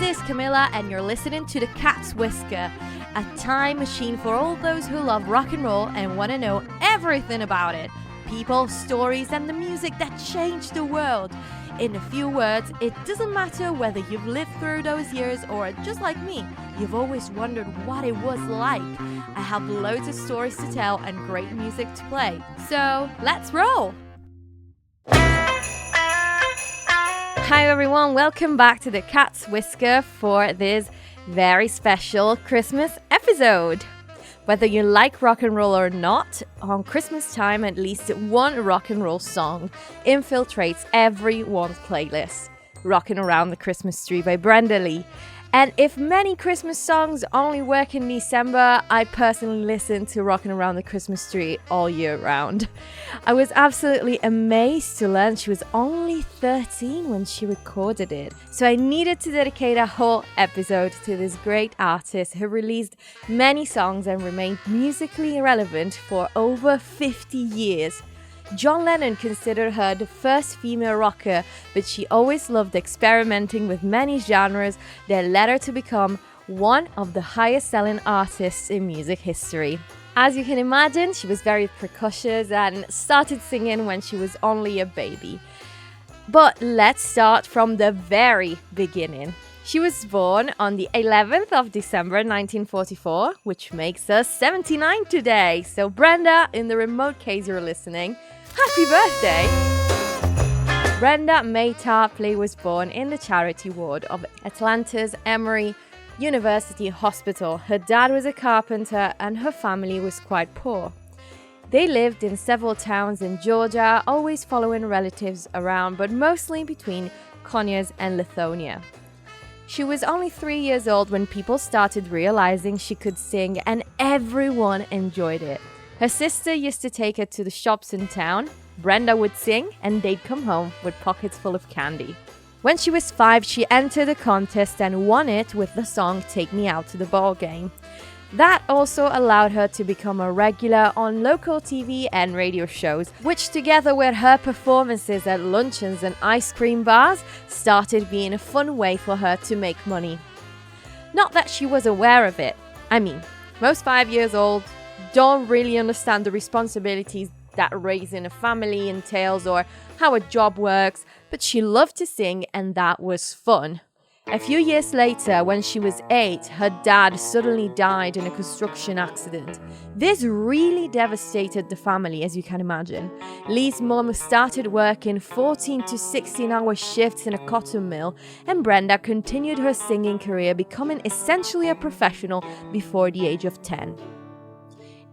is Camilla, and you're listening to The Cat's Whisker, a time machine for all those who love rock and roll and want to know everything about it. People, stories, and the music that changed the world. In a few words, it doesn't matter whether you've lived through those years or, just like me, you've always wondered what it was like. I have loads of stories to tell and great music to play. So, let's roll! Hi everyone, welcome back to The Cat's Whisker for this very special Christmas episode. Whether you like rock and roll or not, on Christmas time at least one rock and roll song infiltrates everyone's playlist. Rockin' Around the Christmas Tree by Brenda Lee. And if many Christmas songs only work in December, I personally listen to Rockin' Around the Christmas Tree all year round. I was absolutely amazed to learn she was only 13 when she recorded it. So I needed to dedicate a whole episode to this great artist who released many songs and remained musically relevant for over 50 years. John Lennon considered her the first female rocker, but she always loved experimenting with many genres that led her to become one of the highest-selling artists in music history. As you can imagine, she was very precocious and started singing when she was only a baby. But let's start from the very beginning. She was born on the 11th of December 1944, which makes her 79 today. So Brenda, in the remote case you're listening, happy birthday! Brenda May Tarpley was born in the charity ward of Atlanta's Emory University Hospital. Her dad was a carpenter and her family was quite poor. They lived in several towns in Georgia, always following relatives around, but mostly between Conyers and Lithonia. She was only 3 years old when people started realizing she could sing, and everyone enjoyed it. Her sister used to take her to the shops in town. Brenda would sing, and they'd come home with pockets full of candy. When she was 5, she entered a contest and won it with the song Take Me Out to the Ball Game. That also allowed her to become a regular on local TV and radio shows, which together with her performances at luncheons and ice cream bars, started being a fun way for her to make money. Not that she was aware of it. I mean, most 5 years old don't really understand the responsibilities that raising a family entails or how a job works, but she loved to sing and that was fun. A few years later, when she was 8, her dad suddenly died in a construction accident. This really devastated the family, as you can imagine. Lee's mom started working 14 to 16-hour shifts in a cotton mill, and Brenda continued her singing career, becoming essentially a professional before the age of 10.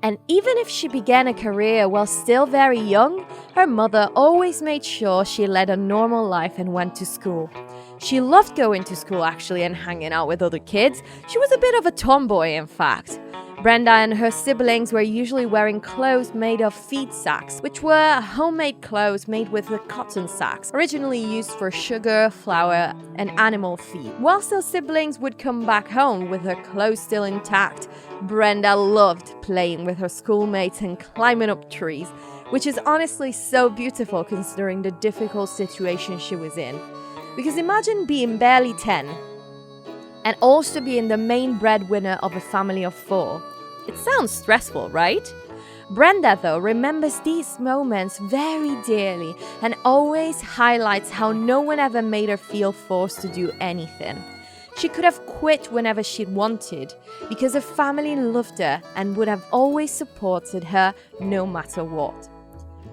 And even if she began a career while still very young, her mother always made sure she led a normal life and went to school. She loved going to school actually and hanging out with other kids. She was a bit of a tomboy, in fact. Brenda and her siblings were usually wearing clothes made of feed sacks, which were homemade clothes made with the cotton sacks, originally used for sugar, flour, and animal feed. Whilst her siblings would come back home with her clothes still intact, Brenda loved playing with her schoolmates and climbing up trees, which is honestly so beautiful considering the difficult situation she was in. Because imagine being barely 10 and also being the main breadwinner of a family of 4. It sounds stressful, right? Brenda, though, remembers these moments very dearly and always highlights how no one ever made her feel forced to do anything. She could have quit whenever she'd wanted because her family loved her and would have always supported her no matter what.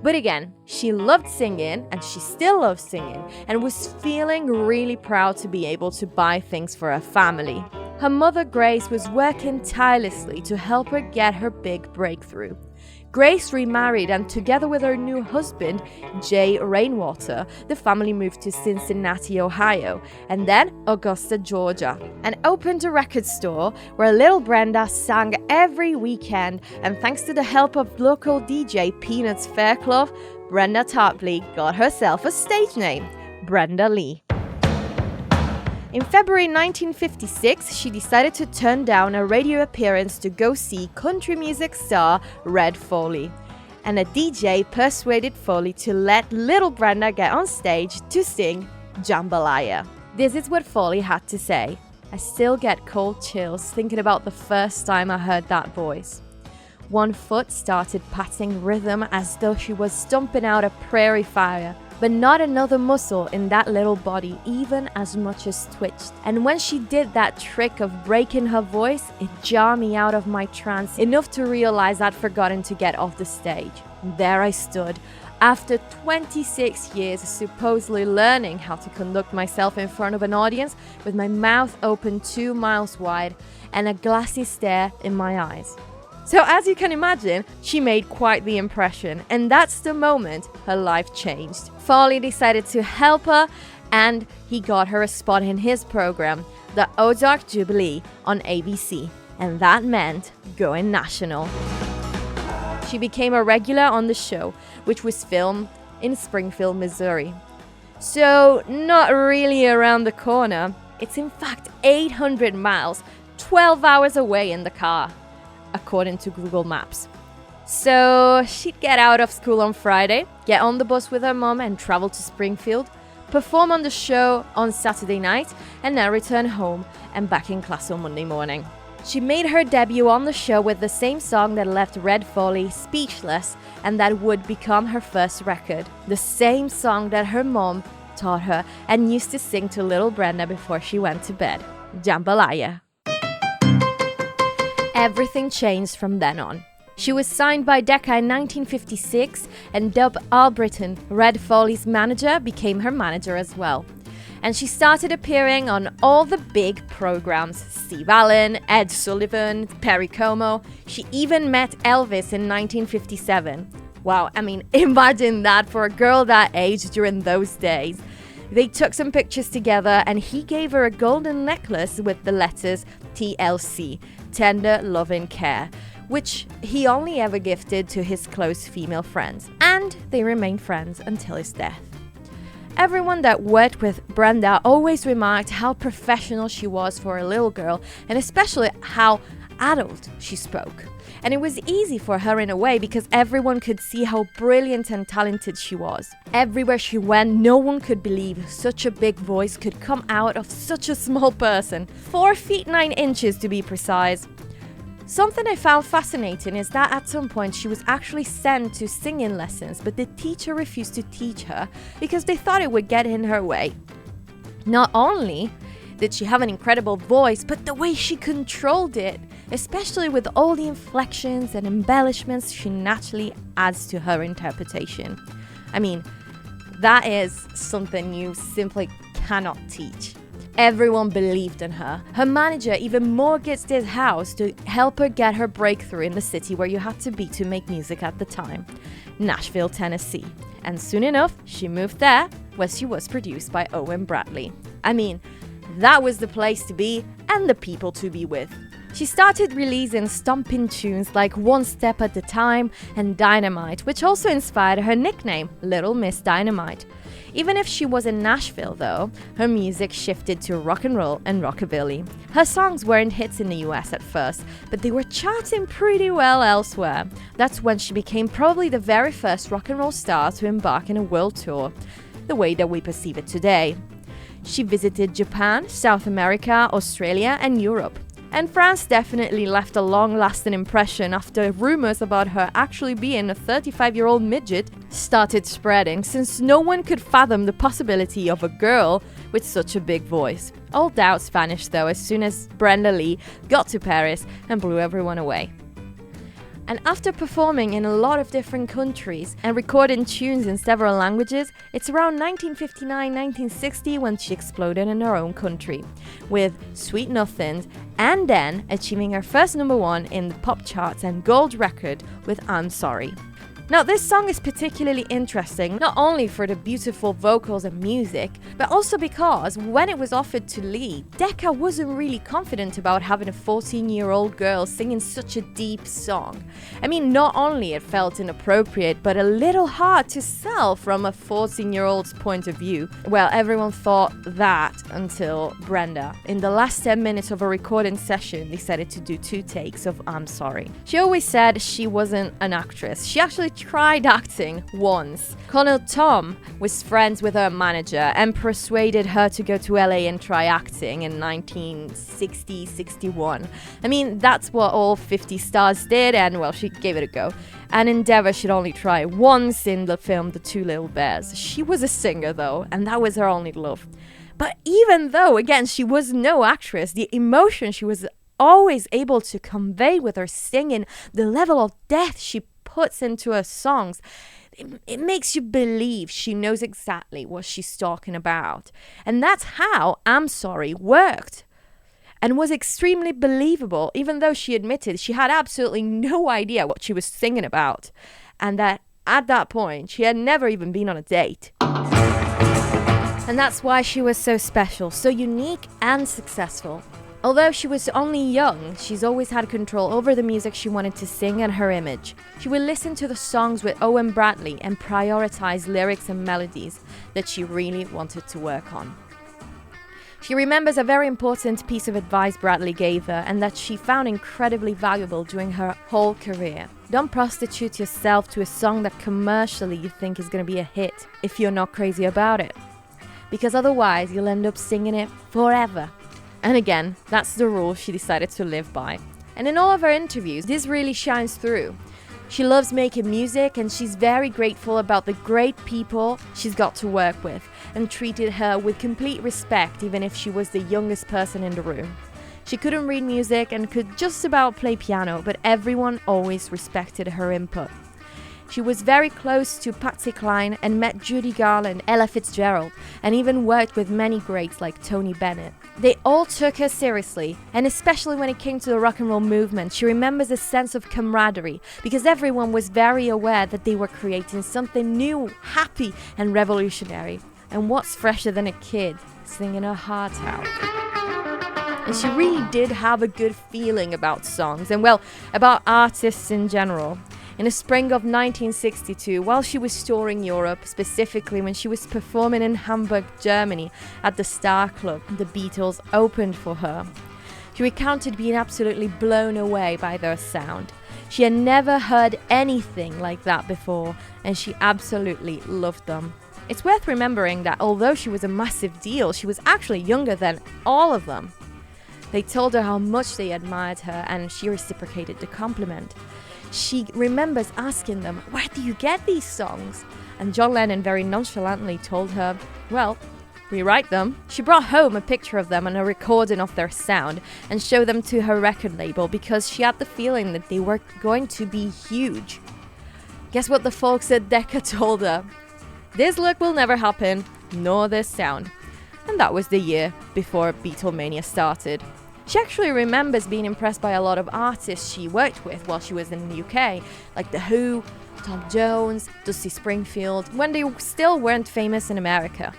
But again, she loved singing and she still loves singing and was feeling really proud to be able to buy things for her family. Her mother Grace was working tirelessly to help her get her big breakthrough. Grace remarried and together with her new husband, Jay Rainwater, the family moved to Cincinnati, Ohio, and then Augusta, Georgia, and opened a record store where little Brenda sang every weekend, and thanks to the help of local DJ Peanuts Fairclough, Brenda Tarpley got herself a stage name, Brenda Lee. In February 1956, she decided to turn down a radio appearance to go see country music star Red Foley. And a DJ persuaded Foley to let little Brenda get on stage to sing Jambalaya. This is what Foley had to say. I still get cold chills thinking about the first time I heard that voice. One foot started patting rhythm as though she was stomping out a prairie fire, but not another muscle in that little body even as much as twitched. And when she did that trick of breaking her voice, it jarred me out of my trance enough to realize I'd forgotten to get off the stage. And there I stood, after 26 years supposedly learning how to conduct myself in front of an audience, with my mouth open 2 miles wide and a glassy stare in my eyes. So as you can imagine, she made quite the impression, and that's the moment her life changed. Foley decided to help her, and he got her a spot in his program, the Ozark Jubilee on ABC, and that meant going national. She became a regular on the show, which was filmed in Springfield, Missouri. So not really around the corner. It's in fact 800 miles, 12 hours away in the car, according to Google Maps. So she'd get out of school on Friday, get on the bus with her mom and travel to Springfield, perform on the show on Saturday night, and then return home and back in class on Monday morning. She made her debut on the show with the same song that left Red Foley speechless and that would become her first record. The same song that her mom taught her and used to sing to little Brenda before she went to bed, Jambalaya. Everything changed from then on. She was signed by Decca in 1956, and Dub Albritton, Red Foley's manager, became her manager as well. And she started appearing on all the big programs: Steve Allen, Ed Sullivan, Perry Como. She even met Elvis in 1957. Wow, I mean, imagine that for a girl that age during those days. They took some pictures together and he gave her a golden necklace with the letters TLC, Tender Loving Care, which he only ever gifted to his close female friends. And they remained friends until his death. Everyone that worked with Brenda always remarked how professional she was for a little girl, and especially how adult she spoke. And it was easy for her in a way because everyone could see how brilliant and talented she was. Everywhere she went, no one could believe such a big voice could come out of such a small person. 4 feet 9 inches to be precise. Something I found fascinating is that at some point she was actually sent to singing lessons, but the teacher refused to teach her because they thought it would get in her way. Not only did she have an incredible voice, but the way she controlled it, especially with all the inflections and embellishments she naturally adds to her interpretation. I mean, that is something you simply cannot teach. Everyone believed in her. Her manager even mortgaged his house to help her get her breakthrough in the city where you had to be to make music at the time, Nashville, Tennessee. And soon enough, she moved there, where she was produced by Owen Bradley. I mean, that was the place to be and the people to be with. She started releasing stomping tunes like One Step at a Time and Dynamite, which also inspired her nickname, Little Miss Dynamite. Even if she was in Nashville though, her music shifted to rock and roll and rockabilly. Her songs weren't hits in the US at first, but they were charting pretty well elsewhere. That's when she became probably the very first rock and roll star to embark on a world tour, the way that we perceive it today. She visited Japan, South America, Australia, and Europe. And France definitely left a long-lasting impression after rumors about her actually being a 35-year-old midget started spreading, since no one could fathom the possibility of a girl with such a big voice. All doubts vanished though as soon as Brenda Lee got to Paris and blew everyone away. And after performing in a lot of different countries and recording tunes in several languages, it's around 1959-1960 when she exploded in her own country, with Sweet Nothings, and then achieving her first #1 in the pop charts and gold record with I'm Sorry. Now, this song is particularly interesting, not only for the beautiful vocals and music, but also because when it was offered to Lee, Decca wasn't really confident about having a 14-year-old girl singing such a deep song. I mean, not only it felt inappropriate, but a little hard to sell from a 14-year-old's point of view. Well, everyone thought that until Brenda. In the last 10 minutes of a recording session, decided to do 2 takes of I'm Sorry. She always said she wasn't an actress. She actually tried acting once. Colonel Tom was friends with her manager and persuaded her to go to LA and try acting in 1960-61. I mean, that's what all 50 stars did, and well, she gave it a go. And Endeavour should only try once in the film The Two Little Bears. She was a singer though, and that was her only love. But even though, again, she was no actress, the emotion she was always able to convey with her singing, the level of depth she puts into her songs, it makes you believe she knows exactly what she's talking about. And that's how I'm Sorry worked. And was extremely believable, even though she admitted she had absolutely no idea what she was singing about. And that at that point, she had never even been on a date. And that's why she was so special, so unique and successful. Although she was only young, she's always had control over the music she wanted to sing and her image. She would listen to the songs with Owen Bradley and prioritize lyrics and melodies that she really wanted to work on. She remembers a very important piece of advice Bradley gave her and that she found incredibly valuable during her whole career. Don't prostitute yourself to a song that commercially you think is going to be a hit if you're not crazy about it. Because otherwise you'll end up singing it forever. And again, that's the rule she decided to live by. And in all of her interviews, this really shines through. She loves making music and she's very grateful about the great people she's got to work with and treated her with complete respect even if she was the youngest person in the room. She couldn't read music and could just about play piano, but everyone always respected her input. She was very close to Patsy Cline and met Judy Garland, Ella Fitzgerald, and even worked with many greats like Tony Bennett. They all took her seriously, and especially when it came to the rock and roll movement, she remembers a sense of camaraderie because everyone was very aware that they were creating something new, happy, and revolutionary. And what's fresher than a kid singing her heart out? And she really did have a good feeling about songs and, well, about artists in general. In the spring of 1962, while she was touring Europe, specifically when she was performing in Hamburg, Germany at the Star Club, the Beatles opened for her. She recounted being absolutely blown away by their sound. She had never heard anything like that before, and she absolutely loved them. It's worth remembering that although she was a massive deal, she was actually younger than all of them. They told her how much they admired her, and she reciprocated the compliment. She remembers asking them, "Where do you get these songs?" And John Lennon very nonchalantly told her, "Well, we write them." She brought home a picture of them and a recording of their sound and showed them to her record label because she had the feeling that they were going to be huge. Guess what the folks at Decca told her? This look will never happen, nor this sound. And that was the year before Beatlemania started. She actually remembers being impressed by a lot of artists she worked with while she was in the UK, like The Who, Tom Jones, Dusty Springfield, when they still weren't famous in America.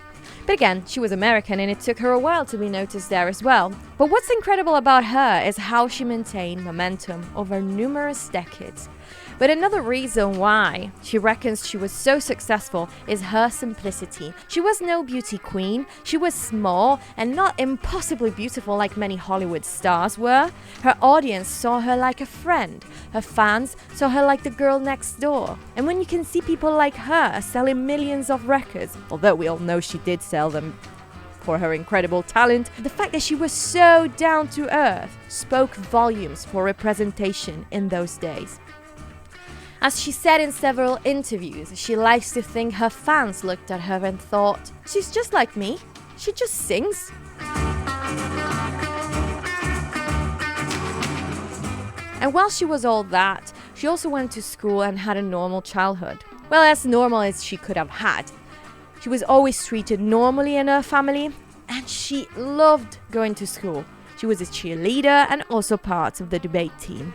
But again, she was American and it took her a while to be noticed there as well. But what's incredible about her is how she maintained momentum over numerous decades. But another reason why she reckons she was so successful is her simplicity. She was no beauty queen, she was small and not impossibly beautiful like many Hollywood stars were. Her audience saw her like a friend, her fans saw her like the girl next door. And when you can see people like her selling millions of records, although we all know she did sell them for her incredible talent, the fact that she was so down to earth spoke volumes for representation in those days. As she said in several interviews, she likes to think her fans looked at her and thought, "She's just like me, she just sings." And while she was all that, she also went to school and had a normal childhood. Well, as normal as she could have had. She was always treated normally in her family, and she loved going to school. She was a cheerleader and also part of the debate team.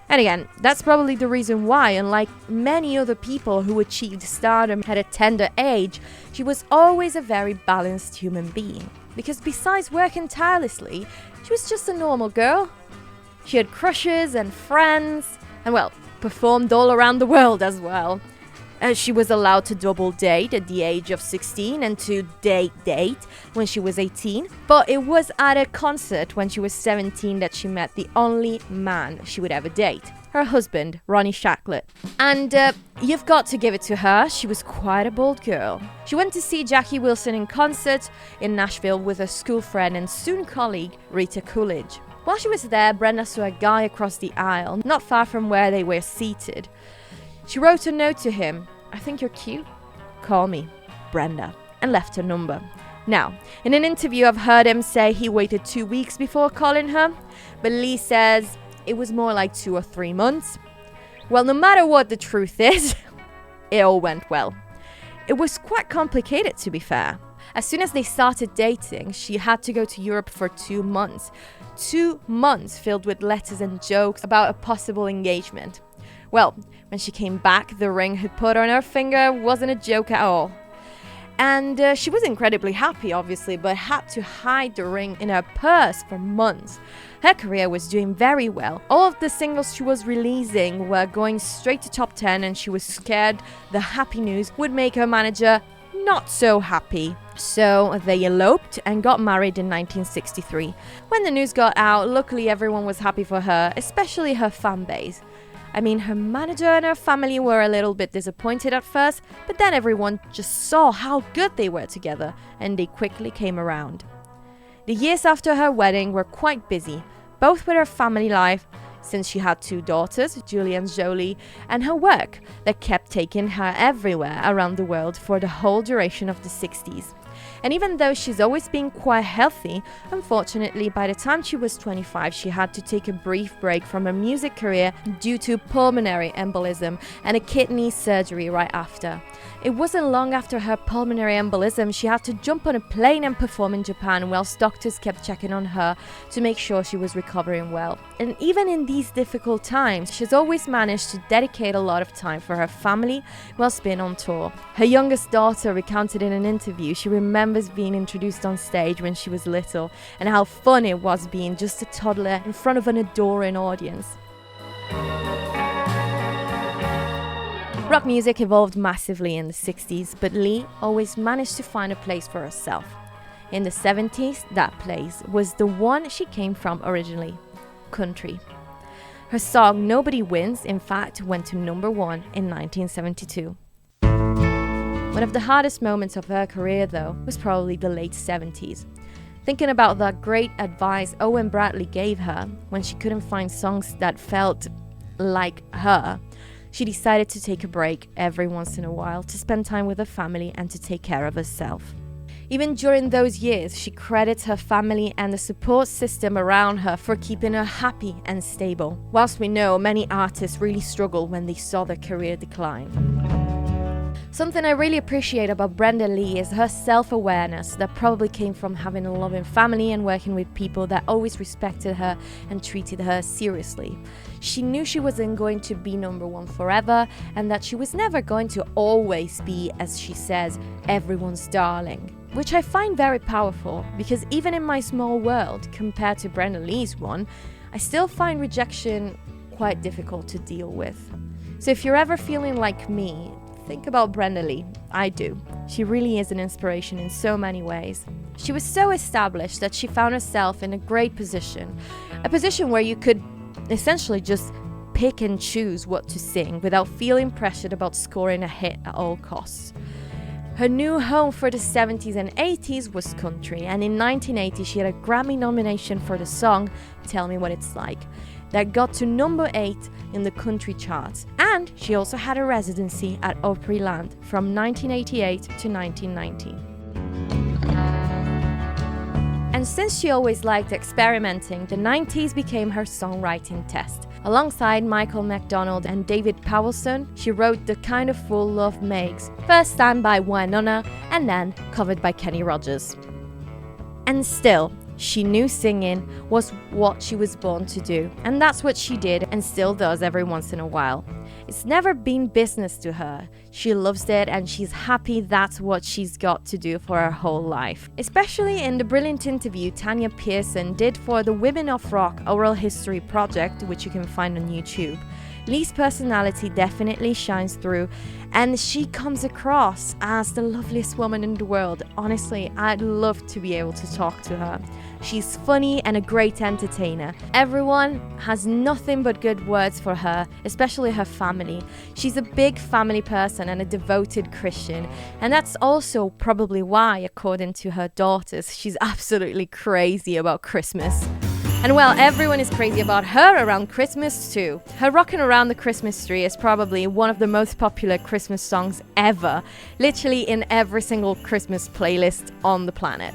And again, that's probably the reason why, unlike many other people who achieved stardom at a tender age, she was always a very balanced human being. Because besides working tirelessly, she was just a normal girl. She had crushes and friends, and well, performed all around the world as well. She was allowed to double date at the age of 16 and to date when she was 18. But it was at a concert when she was 17 that she met the only man she would ever date. her husband, Ronnie Shacklet. And you've got to give it to her, she was quite a bold girl. She went to see Jackie Wilson in concert in Nashville with her school friend and soon colleague, Rita Coolidge. While she was there, Brenda saw a guy across the aisle, not far from where they were seated. She wrote a note to him, "I think you're cute. Call me, Brenda," and left her number. Now, in an interview I've heard him say he waited 2 weeks before calling her, but Lee says it was more like 2 or 3 months. Well, no matter what the truth is, it all went well. It was quite complicated, to be fair. As soon as they started dating, she had to go to Europe for 2 months. 2 months filled with letters and jokes about a possible engagement. Well, when she came back, the ring he'd put on her finger wasn't a joke at all. And she was incredibly happy, obviously, but had to hide the ring in her purse for months. Her career was doing very well. All of the singles she was releasing were going straight to top 10, and she was scared the happy news would make her manager not so happy. So they eloped and got married in 1963. When the news got out, luckily everyone was happy for her, especially her fan base. I mean, her manager and her family were a little bit disappointed at first, but then everyone just saw how good they were together, and they quickly came around. The years after her wedding were quite busy, both with her family life, since she had 2 daughters, Julie and Jolie, and her work that kept taking her everywhere around the world for the whole duration of the 60s. And even though she's always been quite healthy, unfortunately by the time she was 25 she had to take a brief break from her music career due to pulmonary embolism and a kidney surgery right after. It wasn't long after her pulmonary embolism she had to jump on a plane and perform in Japan whilst doctors kept checking on her to make sure she was recovering well. And even in these difficult times, she's always managed to dedicate a lot of time for her family whilst being on tour. Her youngest daughter recounted in an interview she remembers being introduced on stage when she was little and how fun it was being just a toddler in front of an adoring audience. Rock music evolved massively in the 60s, but Lee always managed to find a place for herself. In the 70s, that place was the one she came from originally, country. Her song Nobody Wins, in fact, went to #1 in 1972. One of the hardest moments of her career, though, was probably the late 70s. Thinking about that great advice Owen Bradley gave her when she couldn't find songs that felt like her, she decided to take a break every once in a while to spend time with her family and to take care of herself. Even during those years, she credits her family and the support system around her for keeping her happy and stable. Whilst we know many artists really struggle when they saw their career decline. Something I really appreciate about Brenda Lee is her self-awareness that probably came from having a loving family and working with people that always respected her and treated her seriously. She knew she wasn't going to be #1 forever and that she was never going to always be, as she says, everyone's darling. Which I find very powerful because even in my small world, compared to Brenda Lee's one, I still find rejection quite difficult to deal with. So if you're ever feeling like me, think about Brenda Lee. I do. She really is an inspiration in so many ways. She was so established that she found herself in a great position. A position where you could essentially just pick and choose what to sing without feeling pressured about scoring a hit at all costs. Her new home for the 70s and 80s was country, and in 1980 she had a Grammy nomination for the song Tell Me What It's Like that got to #8 in the country charts, and she also had a residency at Opryland from 1988 to 1990. And since she always liked experimenting, the 90s became her songwriting test. Alongside Michael McDonald and David Powelson, she wrote The Kind of Fool Love Makes, first sang by Wynonna and then covered by Kenny Rogers. And still, she knew singing was what she was born to do, and that's what she did and still does every once in a while. It's never been business to her. She loves it and she's happy that's what she's got to do for her whole life. Especially in the brilliant interview Tanya Pearson did for the Women of Rock Oral History Project, which you can find on YouTube. Lee's personality definitely shines through, and she comes across as the loveliest woman in the world. Honestly, I'd love to be able to talk to her. She's funny and a great entertainer. Everyone has nothing but good words for her, especially her family. She's a big family person and a devoted Christian, and that's also probably why, according to her daughters, she's absolutely crazy about Christmas. And well, everyone is crazy about her around Christmas too. Her Rockin' Around the Christmas Tree is probably one of the most popular Christmas songs ever, literally in every single Christmas playlist on the planet.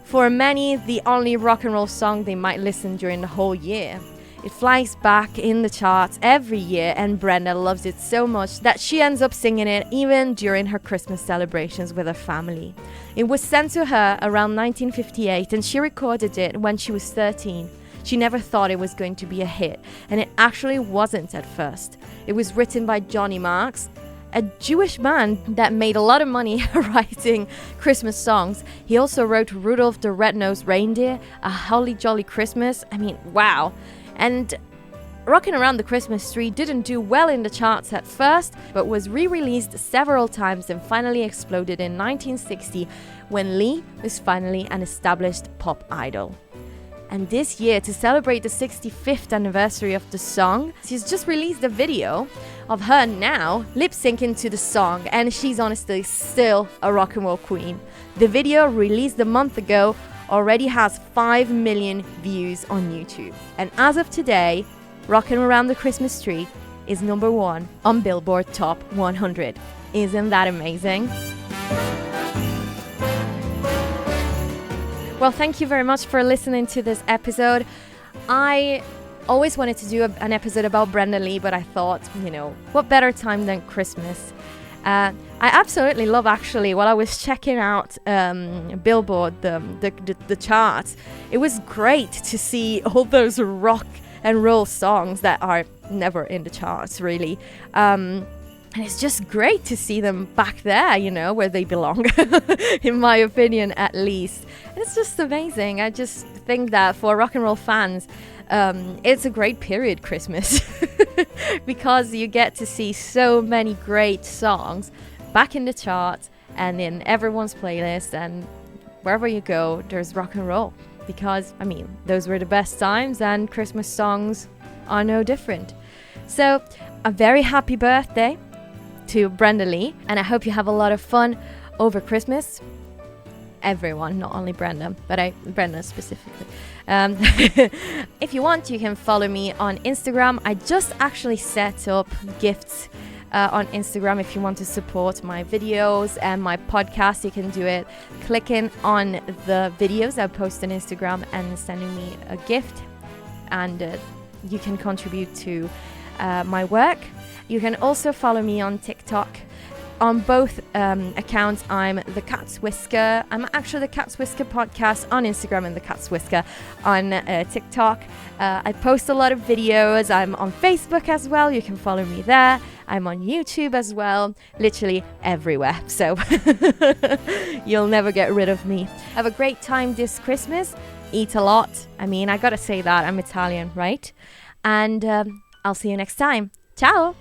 For many, the only rock and roll song they might listen during the whole year. It flies back in the charts every year, and Brenda loves it so much that she ends up singing it even during her Christmas celebrations with her family. It was sent to her around 1958, and she recorded it when she was 13. She never thought it was going to be a hit, and it actually wasn't at first. It was written by Johnny Marks, a Jewish man that made a lot of money writing Christmas songs. He also wrote Rudolph the Red-Nosed Reindeer, A Holly Jolly Christmas. I mean, wow. And Rockin' Around the Christmas Tree didn't do well in the charts at first, but was re-released several times and finally exploded in 1960 when Lee was finally an established pop idol. And this year, to celebrate the 65th anniversary of the song, she's just released a video of her now lip-syncing to the song, and she's honestly still a rock and roll queen. The video, released a month ago, already has 5 million views on YouTube. And as of today, Rockin' Around the Christmas Tree is number 1 on Billboard Top 100. Isn't that amazing? Well, thank you very much for listening to this episode. I always wanted to do an episode about Brenda Lee, but I thought, what better time than Christmas? I absolutely love, actually, while I was checking out Billboard, the charts, it was great to see all those rock and roll songs that are never in the charts, really. And it's just great to see them back there, where they belong, in my opinion, at least. And it's just amazing. I just think that for rock and roll fans, it's a great period, Christmas, because you get to see so many great songs back in the charts and in everyone's playlist, and wherever you go, there's rock and roll. Because, those were the best times, and Christmas songs are no different. So, a very happy birthday to Brenda Lee, and I hope you have a lot of fun over Christmas. Everyone, not only Brenda, but Brenda specifically. If you want, you can follow me on Instagram. I just actually set up gifts on Instagram. If you want to support my videos and my podcast, you can do it clicking on the videos I post on Instagram and sending me a gift, and you can contribute to my work. You can also follow me on TikTok. On both accounts, I'm The Cat's Whisker. I'm actually The Cat's Whisker podcast on Instagram and The Cat's Whisker on TikTok. I post a lot of videos. I'm on Facebook as well. You can follow me there. I'm on YouTube as well. Literally everywhere. So you'll never get rid of me. Have a great time this Christmas. Eat a lot. I gotta say that. I'm Italian, right? And I'll see you next time. Ciao!